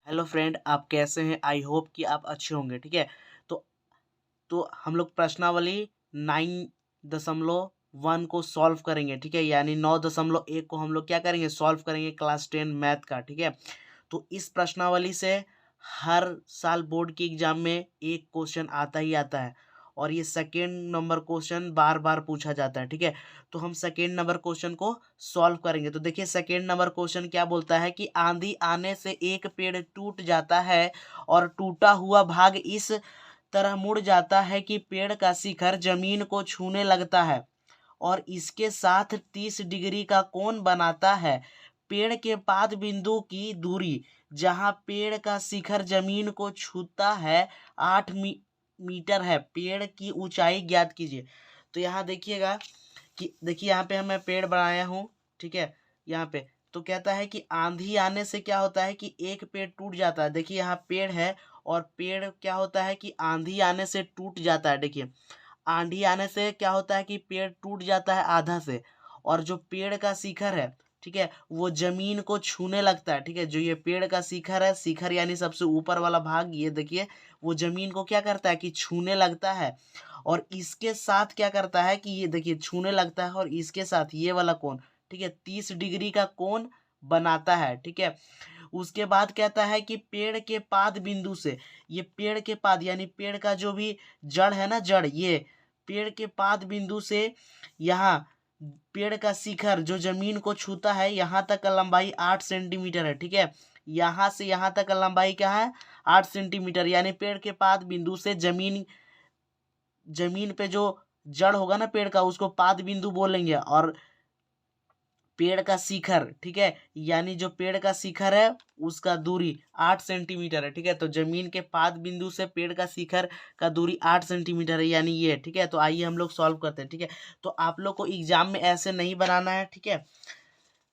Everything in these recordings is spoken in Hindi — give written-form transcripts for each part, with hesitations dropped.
हेलो फ्रेंड, आप कैसे हैं? आई होप कि आप अच्छे होंगे। ठीक है। तो हम लोग प्रश्नावली 9.1 को सॉल्व करेंगे। ठीक है, यानी 9.1 को हम लोग क्या करेंगे, सॉल्व करेंगे क्लास 10 मैथ का। ठीक है। तो इस प्रश्नावली से हर साल बोर्ड के एग्जाम में एक क्वेश्चन आता ही आता है, और ये सेकेंड नंबर क्वेश्चन बार बार पूछा जाता है। ठीक है। तो हम सेकेंड नंबर क्वेश्चन को सॉल्व करेंगे। तो देखिए, सेकेंड नंबर क्वेश्चन क्या बोलता है कि आंधी आने से एक पेड़ टूट जाता है और टूटा हुआ भाग इस तरह मुड़ जाता है कि पेड़ का शिखर जमीन को छूने लगता है और इसके साथ 30 डिग्री का कोण बनाता है। पेड़ के पाद बिंदु की दूरी जहां पेड़ का शिखर जमीन को छूता है 8 मीटर है। पेड़ की ऊंचाई ज्ञात कीजिए। तो यहाँ देखिएगा कि देखिए, यहाँ पे मैं पेड़ बनाया हूँ। ठीक है। यहाँ पे तो कहता है कि आंधी आने से क्या होता है कि एक पेड़ टूट जाता है। देखिए, यहाँ पेड़ है और पेड़ क्या होता है कि आंधी आने से टूट जाता है। देखिए, आंधी आने से क्या होता है कि पेड़ टूट जाता है आधा से, और जो पेड़ का शिखर है, ठीक है, वो जमीन को छूने लगता है। ठीक है। जो ये पेड़ का शिखर है, शिखर यानी सबसे ऊपर वाला भाग, ये देखिए, वो जमीन को क्या करता है कि छूने लगता है। और इसके साथ क्या करता है कि ये देखिए छूने लगता है, और इसके साथ ये वाला कोण, ठीक है, 30 डिग्री का कोण बनाता है। ठीक है। उसके बाद कहता है कि पेड़ के पाद बिंदु से, ये पेड़ के पाद यानी पेड़ का जो भी जड़ है ना, जड़, ये पेड़ के पाद बिंदु से यहाँ पेड़ का शिखर जो जमीन को छूता है, यहाँ तक का लंबाई 8 सेंटीमीटर है। ठीक है। यहाँ से यहाँ तक का लंबाई क्या है, 8 सेंटीमीटर, यानी पेड़ के पाद बिंदु से जमीन जमीन पे जो जड़ होगा ना पेड़ का, उसको पाद बिंदु बोलेंगे। और पेड़ का शिखर, ठीक है, यानी जो पेड़ का शिखर है उसका दूरी 8 सेंटीमीटर है। ठीक है। तो जमीन के पाद बिंदु से पेड़ का शिखर का दूरी 8 सेंटीमीटर है, यानी ये। ठीक है। तो आइए हम लोग सॉल्व करते हैं। ठीक है। तो आप लोग को एग्जाम में ऐसे नहीं बनाना है। ठीक है।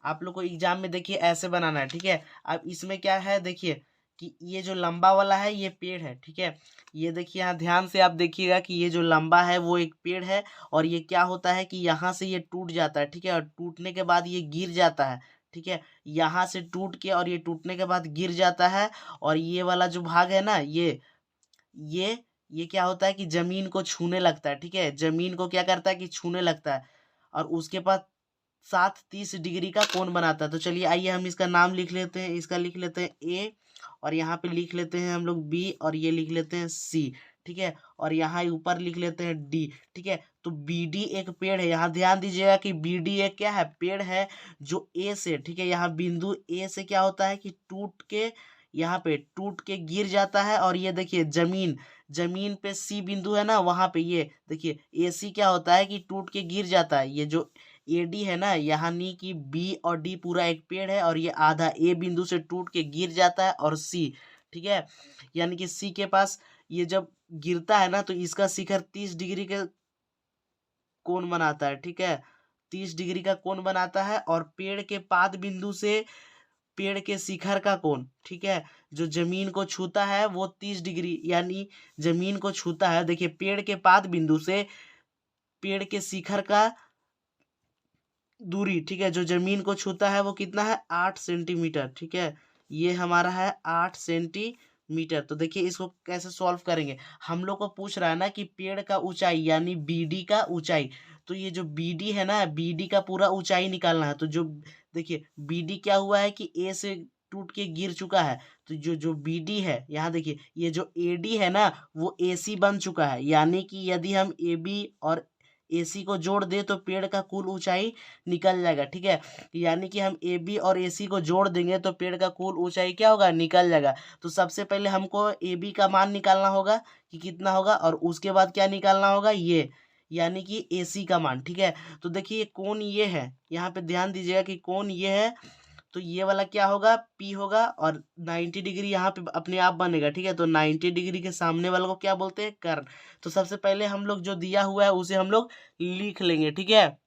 आप लोग को एग्जाम में देखिए ऐसे बनाना है। ठीक है। अब इसमें क्या है, देखिए कि ये जो लंबा वाला है ये पेड़ है। ठीक है। ये देखिए, यहाँ ध्यान से आप देखिएगा कि ये जो लंबा है वो एक पेड़ है, और ये क्या होता है कि यहाँ से ये टूट जाता है। ठीक है। और टूटने के बाद ये गिर जाता है। ठीक है। यहाँ से टूट के और ये टूटने के बाद गिर जाता है, और ये वाला जो भाग है ना, ये ये क्या होता है कि जमीन को छूने लगता है। ठीक है। जमीन को क्या करता है कि छूने लगता है, और उसके बाद साथ 30 डिग्री का कोण बनाता है। तो चलिए, आइए हम इसका नाम लिख लेते हैं। इसका लिख लेते हैं ए, और यहाँ पे लिख लेते हैं हम लोग बी, और ये लिख लेते हैं सी। ठीक है। और यहाँ ऊपर लिख लेते हैं डी। ठीक है। तो बी डी एक पेड़ है। यहाँ ध्यान दीजिएगा कि बी डी एक क्या है, पेड़ है, जो ए से, ठीक है, यहाँ बिंदु ए से क्या होता है कि टूट के यहाँ पे टूट के गिर जाता है। और ये देखिए जमीन जमीन पे सी बिंदु है ना, वहां पे ये देखिए ए सी क्या होता है कि टूट के गिर जाता है। ये जो ए डी है ना, यानी कि बी और डी पूरा एक पेड़ है, और ये आधा ए बिंदु से टूट के गिर जाता है, और सी, ठीक है, यानी कि सी के पास ये जब गिरता है ना, तो इसका शिखर 30 डिग्री के कोण बनाता है। ठीक है। 30 डिग्री का कोण बनाता है, और पेड़ के पाद बिंदु से पेड़ के शिखर का कोण, ठीक है, जो जमीन को छूता है वो 30 डिग्री, यानी जमीन को छूता है। देखिए, पेड़ के पाद बिंदु से पेड़ के शिखर का दूरी, ठीक है, जो जमीन को छूता है वो कितना है, 8 सेंटीमीटर। ठीक है। ये हमारा है 8 सेंटीमीटर। तो देखिए इसको कैसे सॉल्व करेंगे। हम लोग को पूछ रहा है ना कि पेड़ का ऊंचाई यानी बीडी का ऊंचाई। तो ये जो बीडी है ना, बीडी का पूरा ऊंचाई निकालना है। तो जो देखिए बीडी क्या हुआ है कि ए से टूट के गिर चुका है। तो जो जो बीडी है, यहाँ देखिए ये जो एडी है ना, वो एसी बन चुका है। यानी कि यदि हम ए बी और एसी को जोड़ दे तो पेड़ का कुल ऊंचाई निकल जाएगा। ठीक है। यानी कि हम ए बी और ए सी को जोड़ देंगे तो पेड़ का कुल ऊंचाई क्या होगा, निकल जाएगा। तो सबसे पहले हमको ए बी का मान निकालना होगा कि कितना होगा, और उसके बाद क्या निकालना होगा, ये, यानी कि ए सी का मान। ठीक है। तो देखिए कौन ये है, यहाँ पे ध्यान दीजिएगा कि कौन ये है। तो ये वाला क्या होगा, पी होगा, और 90 डिग्री यहाँ पे अपने आप बनेगा। ठीक है। तो 90 डिग्री के सामने वाले को क्या बोलते हैं, कर्ण। तो सबसे पहले हम लोग जो दिया हुआ है उसे हम लोग लिख लेंगे। ठीक है।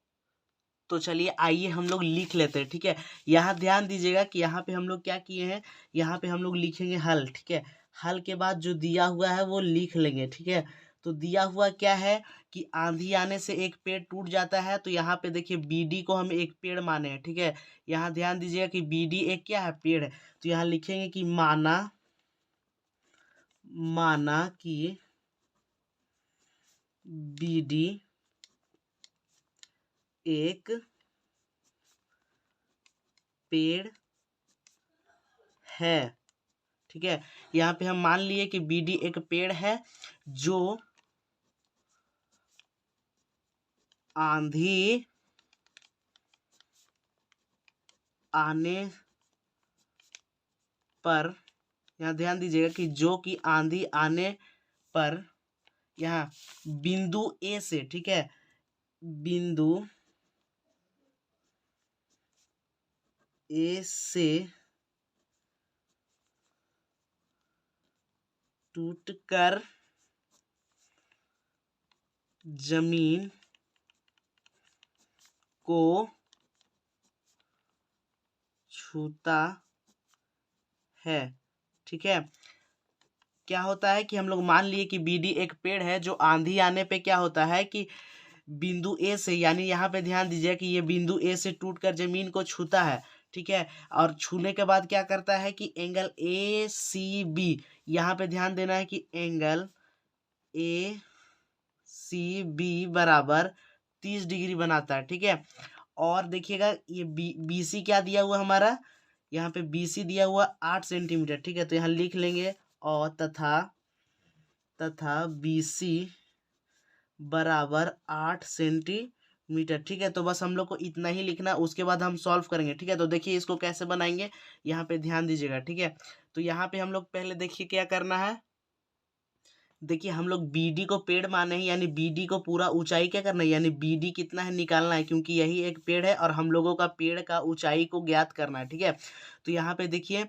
तो चलिए आइए हम लोग लिख लेते हैं। ठीक है। यहाँ ध्यान दीजिएगा कि यहाँ पे हम लोग क्या किए हैं, यहाँ पे हम लोग लिखेंगे हल। ठीक है। हल के बाद जो दिया हुआ है वो लिख लेंगे। ठीक है। तो दिया हुआ क्या है कि आंधी आने से एक पेड़ टूट जाता है। तो यहाँ पे देखिए बीडी को हम एक पेड़ माने हैं। ठीक है। यहाँ ध्यान दीजिएगा कि बीडी एक क्या है, पेड़ है। तो यहाँ लिखेंगे कि माना माना कि BD एक पेड़ है, ठीक है। यहाँ पे हम मान लिए कि BD एक पेड़ है जो आंधी आने पर, यहाँ ध्यान दीजिएगा कि जो कि आंधी आने पर यहाँ बिंदु ए से, ठीक है, बिंदु ए से टूटकर जमीन को छूता है, ठीक है। क्या होता है कि हम लोग मान लिए कि BD एक पेड़ है जो आंधी आने पे क्या होता है कि बिंदु ए से, यानी यहाँ पे ध्यान दीजिए कि ये बिंदु ए से टूटकर जमीन को छूता है, ठीक है। और छूने के बाद क्या करता है कि एंगल ACB, यहाँ पे ध्यान देना है कि एंगल ACB बराबर 30 डिग्री बनाता है, ठीक है। और देखिएगा ये BC क्या दिया हुआ हमारा, यहाँ पे BC दिया हुआ 8 सेंटीमीटर, ठीक है। तो यहाँ लिख लेंगे और तथा BC बराबर 8 सेंटीमीटर, ठीक है। तो बस हम लोग को इतना ही लिखना, उसके बाद हम सॉल्व करेंगे, ठीक है। तो देखिए इसको कैसे बनाएंगे, यहाँ पे ध्यान दीजिएगा, ठीक है। तो यहाँ पे हम लोग पहले देखिए क्या करना है, देखिए हम लोग BD को पेड़ माने हैं, यानी BD को पूरा ऊंचाई क्या करना है, यानी BD कितना है निकालना है, क्योंकि यही एक पेड़ है और हम लोगों का पेड़ का ऊंचाई को ज्ञात करना है, ठीक है। तो यहाँ पे देखिए,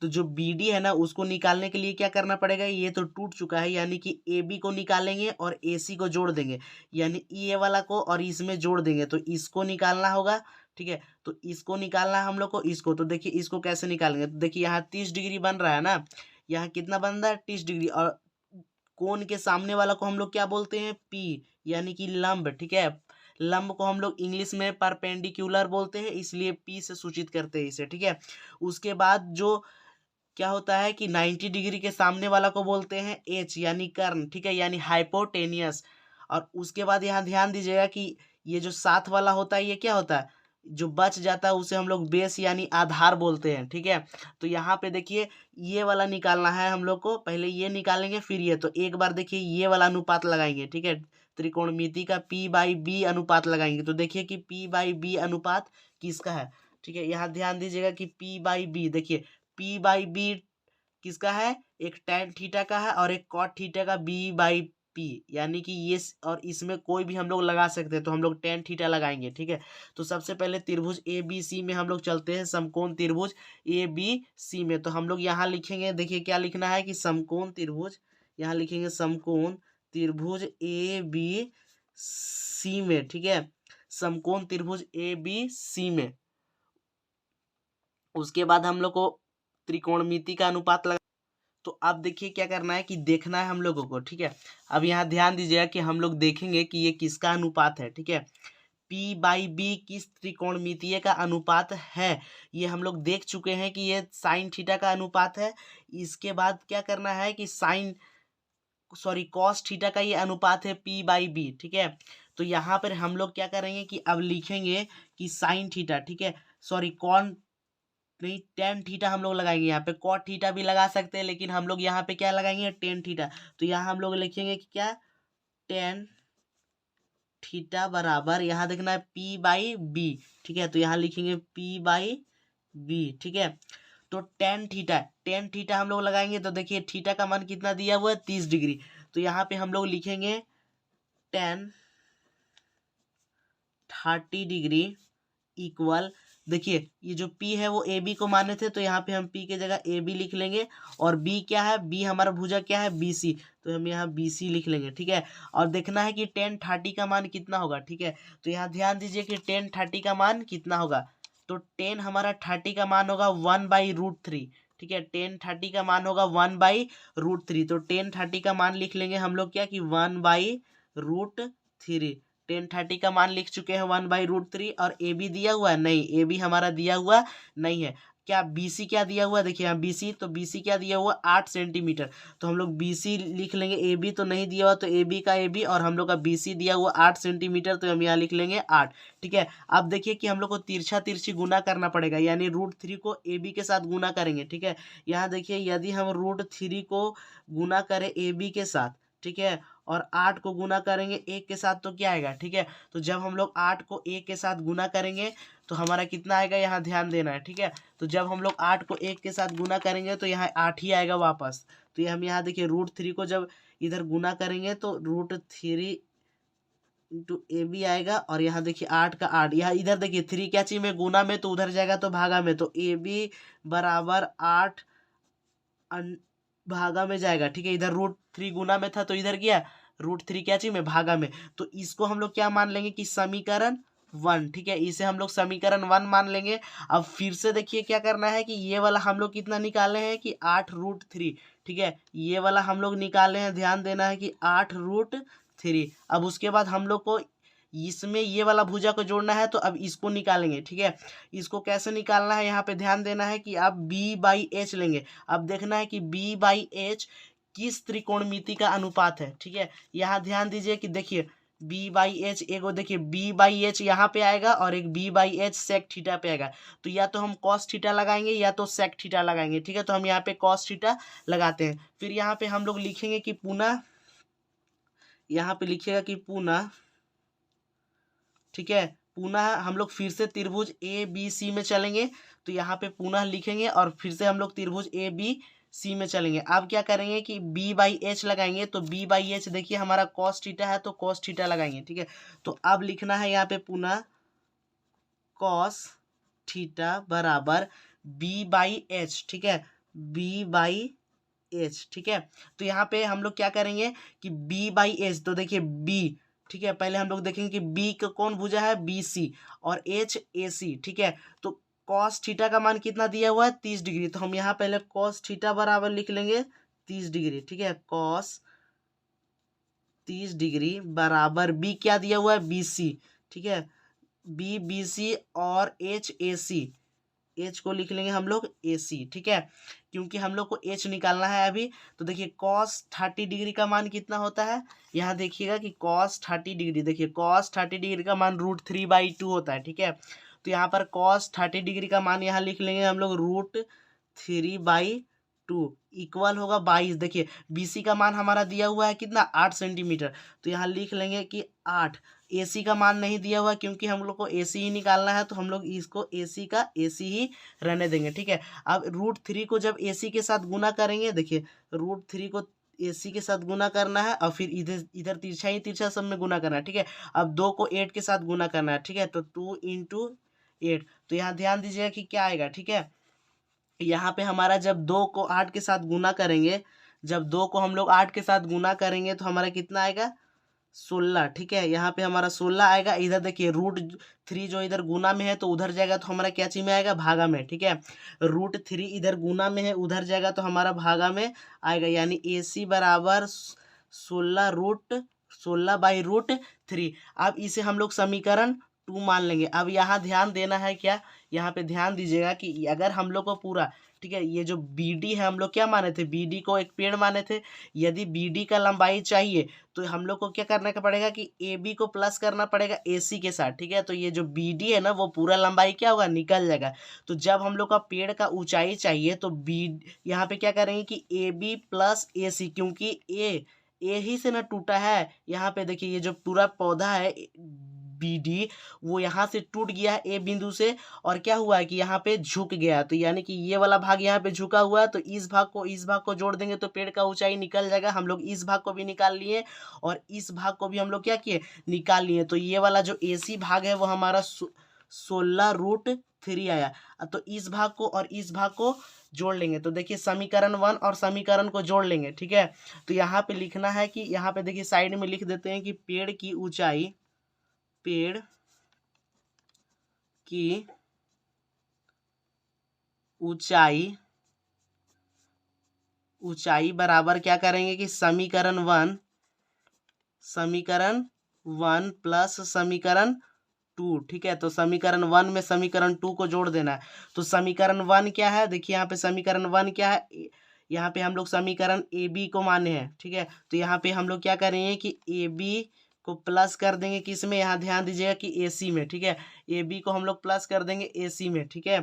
तो जो BD है ना उसको निकालने के लिए क्या करना पड़ेगा, ये तो टूट चुका है, यानी कि AB को निकालेंगे और AC को जोड़ देंगे, यानी ये वाला को और इसमें जोड़ देंगे, तो इसको निकालना होगा, ठीक है। तो इसको निकालना है हम लोग को, इसको, तो देखिए इसको कैसे निकालेंगे, तो देखिए यहाँ 30 डिग्री बन रहा है ना, यहाँ कितना बन रहा है 30 डिग्री, और कोण के सामने वाला को हम लोग क्या बोलते हैं, P, यानी कि लंब, ठीक है। लंब को हम लोग इंग्लिश में परपेंडिकुलर बोलते हैं, इसलिए P से सूचित करते हैं इसे, ठीक है। उसके बाद जो क्या होता है कि 90 डिग्री के सामने वाला को बोलते हैं H, यानी कर्ण, ठीक है, यानी हाइपोटेनियस। और उसके बाद यहाँ ध्यान दीजिएगा कि ये जो साथ वाला होता है ये क्या होता है, जो बच जाता है उसे हम लोग बेस यानी आधार बोलते हैं, ठीक है। तो यहाँ पे देखिए ये वाला निकालना है हम लोग को, पहले ये निकालेंगे फिर ये, तो एक बार देखिए ये वाला अनुपात लगाएंगे, ठीक है। त्रिकोणमिति का P/B अनुपात लगाएंगे, तो देखिए कि P/B अनुपात किसका है, ठीक है। यहाँ ध्यान दीजिएगा कि P/B, देखिए P/B किसका है, एक tan थीटा का है और एक cot थीटा का B/P, यानी कि ये और इसमें कोई भी हम लोग लगा सकते हैं, तो हम लोग tan थीटा लगाएंगे, ठीक है। तो सबसे पहले त्रिभुज ABC में हम लोग चलते हैं, समकोण त्रिभुज ABC में, तो हम लोग यहाँ लिखेंगे, देखिए क्या लिखना है कि समकोण त्रिभुज, यहाँ लिखेंगे समकोण त्रिभुज ABC में, ठीक है, समकोण त्रिभुज ABC में। उसके बाद हम लोग को त्रिकोणमिति का अनुपात लगा, तो अब देखिए क्या करना है कि देखना है हम लोगों को, ठीक है। अब यहाँ ध्यान दीजिएगा कि हम लोग देखेंगे कि ये किसका अनुपात है, ठीक है। P/B किस त्रिकोणमितीय का अनुपात है, ये हम लोग देख चुके हैं कि ये साइन थीटा का अनुपात है। इसके बाद क्या करना है कि कॉस थीटा का ये अनुपात है P/B, ठीक है। तो यहाँ पर हम लोग क्या करेंगे कि अब लिखेंगे कि साइन थीटा, ठीक है, कौन नहीं, टेन थीटा हम लोग लगाएंगे, यहाँ पे कॉट थीटा भी लगा सकते हैं, लेकिन हम लोग यहाँ पे क्या लगाएंगे, टेन थीटा। तो यहाँ हम लोग लिखेंगे कि क्या, टेन थीटा बराबर, यहाँ देखना है P/B, ठीक है। तो यहाँ लिखेंगे P/B, ठीक है। तो टेन थीटा हम लोग लगाएंगे, तो देखिए थीटा का मान कितना दिया हुआ है 30 डिग्री, तो यहाँ पे हम लोग लिखेंगे टेन 30 डिग्री इक्वल, देखिए ये जो P है वो AB को माने थे, तो यहाँ पे हम P के जगह AB लिख लेंगे, और B क्या है, B हमारा भुजा क्या है BC, तो हम यहाँ BC लिख लेंगे, ठीक है। और देखना है कि tan 30 का मान कितना होगा, ठीक है। तो यहाँ ध्यान दीजिए कि tan 30 का मान कितना होगा, तो tan हमारा 30 का मान होगा 1/√3, ठीक है। tan 30 का मान होगा 1/√3, तो tan 30 का मान लिख लेंगे हम लोग क्या कि 1/√3, tan 30 का मान लिख चुके हैं 1/√3, और AB दिया हुआ है नहीं, AB हमारा दिया हुआ नहीं है। क्या BC क्या दिया हुआ है, देखिए यहाँ BC, तो BC क्या दिया हुआ 8 सेंटीमीटर, तो हम लोग BC लिख लेंगे। AB तो नहीं दिया हुआ, तो AB का AB और हम लोग का BC दिया हुआ 8 सेंटीमीटर, तो हम यहाँ लिख लेंगे 8। ठीक है, अब देखिए कि हम लोग को तिरछा तिरछी गुना करना पड़ेगा, यानी √3 को AB के साथ गुना करेंगे। ठीक है, यहाँ देखिए यदि हम √3 को गुना करें AB के साथ, ठीक है, और 8 को गुना करेंगे 1 के साथ, तो क्या आएगा। ठीक है, तो जब हम लोग 8 को 1 के साथ गुना करेंगे तो हमारा कितना आएगा, यहाँ ध्यान देना है। ठीक है, तो जब हम लोग 8 को 1 के साथ गुना करेंगे तो यहाँ 8 ही आएगा वापस। तो ये हम यहाँ देखिए √3 को जब इधर गुना करेंगे तो √3 इंटू AB आएगा, और यहाँ देखिए 8 का 8, यहाँ इधर देखिए 3 क्या चीज में गुना में, तो उधर जाएगा तो भागा में, तो AB बराबर 8 भागा में जाएगा। ठीक है, इधर √3 गुना में था तो इधर गया √3 क्या चीज में, भागा में, तो इसको हम लोग क्या मान लेंगे कि समीकरण 1। ठीक है, इसे हम लोग समीकरण 1 मान लेंगे। अब फिर से देखिए क्या करना है कि ये वाला हम लोग कितना निकाले हैं कि 8√3। ठीक है, ये वाला हम लोग निकाले हैं, ध्यान देना है कि 8√3। अब उसके बाद हम लोग को इसमें ये वाला भुजा को जोड़ना है, तो अब इसको निकालेंगे। ठीक है, इसको कैसे निकालना है, यहाँ पे ध्यान देना है कि आप B/H लेंगे। अब देखना है कि B/H किस त्रिकोणमिति का अनुपात है। ठीक है, यहाँ ध्यान दीजिए कि देखिए B/H, एगो देखिए B/H यहाँ पे आएगा और एक B/H sec थीटा पे आएगा, तो या तो हम cos थीटा लगाएंगे या तो sec थीटा लगाएंगे। ठीक है, तो हम यहाँ पे cos थीटा लगाते हैं। फिर यहाँ पे हम लोग लिखेंगे कि पुनः, यहाँ पे लिखिएगा कि पुनः, ठीक है, पुनः हम लोग फिर से त्रिभुज ABC में चलेंगे, तो यहाँ पे पुनः लिखेंगे और फिर से हम लोग त्रिभुज ABC में चलेंगे। अब क्या करेंगे कि B/H लगाएंगे, तो B/H देखिए हमारा cos थीटा है, तो cos थीटा लगाएंगे। ठीक है, तो अब लिखना है यहाँ पे पुनः cos थीटा बराबर B/H। ठीक है, B/H। ठीक है, तो यहाँ पे हम लोग क्या करेंगे कि B/H, तो देखिए B, ठीक है, पहले हम लोग देखेंगे कि B का कौन भुजा है, BC, और H AC। ठीक है, तो cos थीटा का मान कितना दिया हुआ है, 30 डिग्री, तो हम यहाँ पहले cos थीटा बराबर लिख लेंगे 30 डिग्री। ठीक है, cos 30 डिग्री बराबर B क्या दिया हुआ है, BC। ठीक है, BC और H AC, H को लिख लेंगे हम लोग AC। ठीक है, क्योंकि हम लोग को H निकालना है अभी, तो देखिए cos 30 डिग्री का मान कितना होता है, यहाँ देखिएगा कि cos 30 डिग्री, देखिए cos 30 डिग्री का मान √3/2 होता है। ठीक है, तो यहाँ पर cos 30 डिग्री का मान यहाँ लिख लेंगे हम लोग √3/2 इक्वल होगा 22। देखिए BC का मान हमारा दिया हुआ है कितना, 8 सेंटीमीटर, तो यहाँ लिख लेंगे कि 8। AC का मान नहीं दिया हुआ क्योंकि हम लोग को AC ही निकालना है, तो हम लोग इसको AC का AC ही रहने देंगे। ठीक है, अब √3 को जब AC के साथ गुना करेंगे, देखिए √3 को AC के साथ गुना करना है और फिर इधर इधर तिरछा ही तिरछा सब में गुना करना है। ठीक है, अब 2 को 8 के साथ गुना करना है। ठीक है, तो 2 × 8, तो यहाँ ध्यान दीजिएगा कि क्या आएगा। ठीक है, यहाँ पे हमारा जब 2 को 8 के साथ गुना करेंगे, जब 2 को हम लोग 8 के साथ गुना करेंगे तो हमारा कितना आएगा, 16। ठीक है, यहाँ पे हमारा 16 आएगा। इधर देखिए √3 जो इधर गुना में है तो उधर जाएगा तो हमारा क्या चीज में आएगा, भागा में। ठीक है, √3 इधर गुना में है, उधर जाएगा तो हमारा भागा में आएगा, यानी AC बराबर 16/√3। अब इसे हम लोग समीकरण 2 मान लेंगे। अब यहाँ ध्यान देना है, क्या यहाँ पे ध्यान दीजिएगा कि अगर हम लोग को पूरा, ठीक है, ये जो BD है हम लोग क्या माने थे, BD को एक पेड़ माने थे। यदि BD का लंबाई चाहिए तो हम लोग को क्या करना का पड़ेगा कि AB को प्लस करना पड़ेगा AC के साथ। ठीक है, तो ये जो BD है ना वो पूरा लंबाई क्या होगा, निकल जाएगा। तो जब हम लोग का पेड़ का ऊंचाई चाहिए तो यहाँ पे क्या करेंगे कि AB + AC, क्योंकि ए ही से ना टूटा है। यहाँ पे देखिए ये जो पूरा पौधा है BD, वो यहाँ से टूट गया है A बिंदु से, और क्या हुआ है कि यहाँ पे झुक गया, तो यानी कि ये वाला भाग यहाँ पे झुका हुआ है, तो इस भाग को जोड़ देंगे तो पेड़ का ऊंचाई निकल जाएगा। हम लोग इस भाग को भी निकाल लिए और इस भाग को भी हम लोग क्या किए, निकाल लिए। तो ये वाला जो AC भाग है वो हमारा 16√3 आया। तो इस भाग को और इस भाग को जोड़ लेंगे, तो देखिए समीकरण 1 और समीकरण को जोड़ लेंगे। ठीक है, तो यहाँ पे लिखना है कि यहाँ पे देखिए साइड में लिख देते हैं कि पेड़ की ऊंचाई बराबर क्या करेंगे कि समीकरण 1 + समीकरण टू, ठीक है। तो समीकरण 1 में समीकरण 2 को जोड़ देना है। तो समीकरण 1 क्या है, देखिए यहाँ पे समीकरण 1 क्या है, यहाँ पे हम लोग समीकरण ए बी को माने हैं, ठीक है। तो यहाँ पे हम लोग क्या करेंगे कि ए बी को प्लस कर देंगे किस में, यहाँ ध्यान दीजिएगा कि ए सी में, ठीक है। ए बी को हम लोग प्लस कर देंगे ए सी में, ठीक है।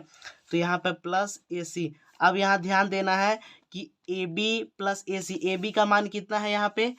तो यहाँ पे प्लस ए सी। अब यहाँ ध्यान देना है कि A B plus A C, A B का मान कितना है यहाँ पे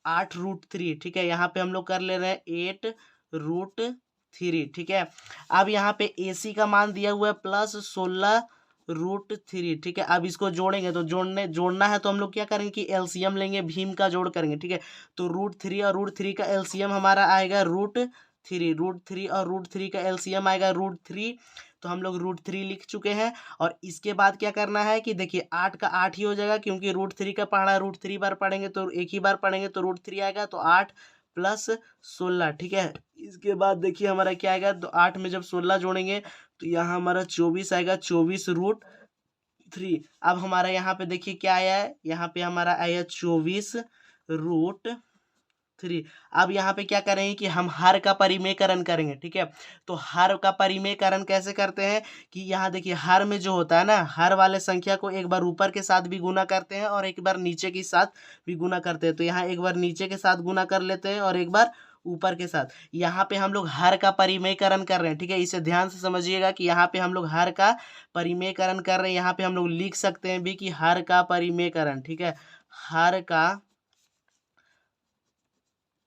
8√3, ठीक है। यहाँ पे हम लोग कर ले रहे हैं 8√3, ठीक है। अब यहाँ पे ए सी का मान दिया हुआ है +16√3, ठीक है। अब इसको जोड़ेंगे तो जोड़ना है तो हम लोग क्या करेंगे कि एलसीएम लेंगे, भीम का जोड़ करेंगे, ठीक है। तो √3 और √3 का एलसीएम हमारा आएगा √3 और √3 का एलसीएम आएगा √3। तो हम लोग √3 लिख चुके हैं। और इसके बाद क्या करना है कि देखिए 8 का 8 ही हो जाएगा, क्योंकि √3 का पढ़ा √3 बार पढ़ेंगे तो एक ही बार पढ़ेंगे तो √3 आएगा, तो 8 + 16, ठीक है। इसके बाद देखिए हमारा क्या आएगा, तो 8 में जब 16 जोड़ेंगे तो यहाँ हमारा 24 आएगा, 24√3। अब हमारा यहाँ पे देखिए क्या आया है, यहाँ पे हमारा आया 24√3। अब यहाँ पे क्या करेंगे कि हम हर का परिमेयकरण करेंगे, ठीक है। तो हर का परिमेयकरण कैसे करते हैं कि यहाँ देखिए हर में जो होता है ना, हर वाले संख्या को एक बार ऊपर के साथ भी गुना करते हैं और एक बार नीचे के साथ भी गुना करते हैं। तो यहाँ एक बार नीचे के साथ गुना कर लेते हैं और एक बार ऊपर के साथ। यहाँ पे हम लोग हर का परिमेयकरण कर रहे हैं, ठीक है। इसे ध्यान से समझिएगा कि यहाँ पे हम लोग हर का परिमेयकरण कर रहे हैं। यहाँ पे हम लोग लिख सकते हैं भी कि हर का परिमेयकरण, ठीक है। हर का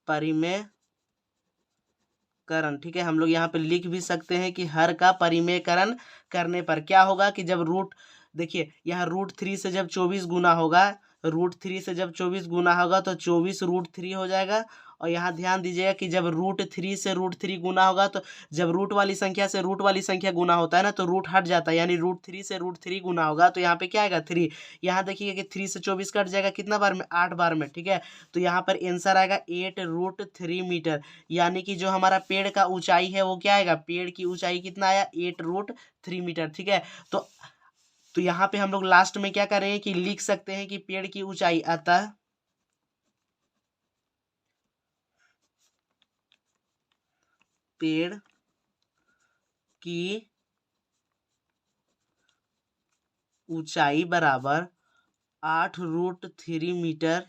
परिमेयकरण, ठीक है। हम लोग यहाँ पे लिख भी सकते हैं कि हर का परिमेयकरण करने पर क्या होगा कि जब देखिए यहाँ √3 से जब 24 गुना होगा, √3 से जब 24 गुना होगा तो 24√3 हो जाएगा। और यहाँ ध्यान दीजिएगा कि जब √3 से √3 गुना होगा, तो जब रूट वाली संख्या से रूट वाली संख्या गुना होता है ना, तो रूट हट जाता है, यानी √3 से √3 गुना होगा तो यहाँ पे क्या आएगा 3। यहाँ देखिए कि 3 से 24 कट जाएगा कितना बार में, 8 बार में, ठीक है। तो यहाँ पर आंसर आएगा 8√3 मीटर। यानी कि जो हमारा पेड़ का ऊंचाई है वो क्या आएगा, पेड़ की ऊंचाई कितना आया 8√3 मीटर, ठीक है। तो यहाँ पे हम लोग लास्ट में क्या करेंगे कि लिख सकते हैं कि पेड़ की ऊंचाई, अतः पेड़ की ऊंचाई बराबर 8√3 मीटर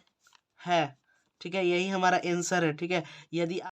है, ठीक है। यही हमारा आंसर है, ठीक है। यदि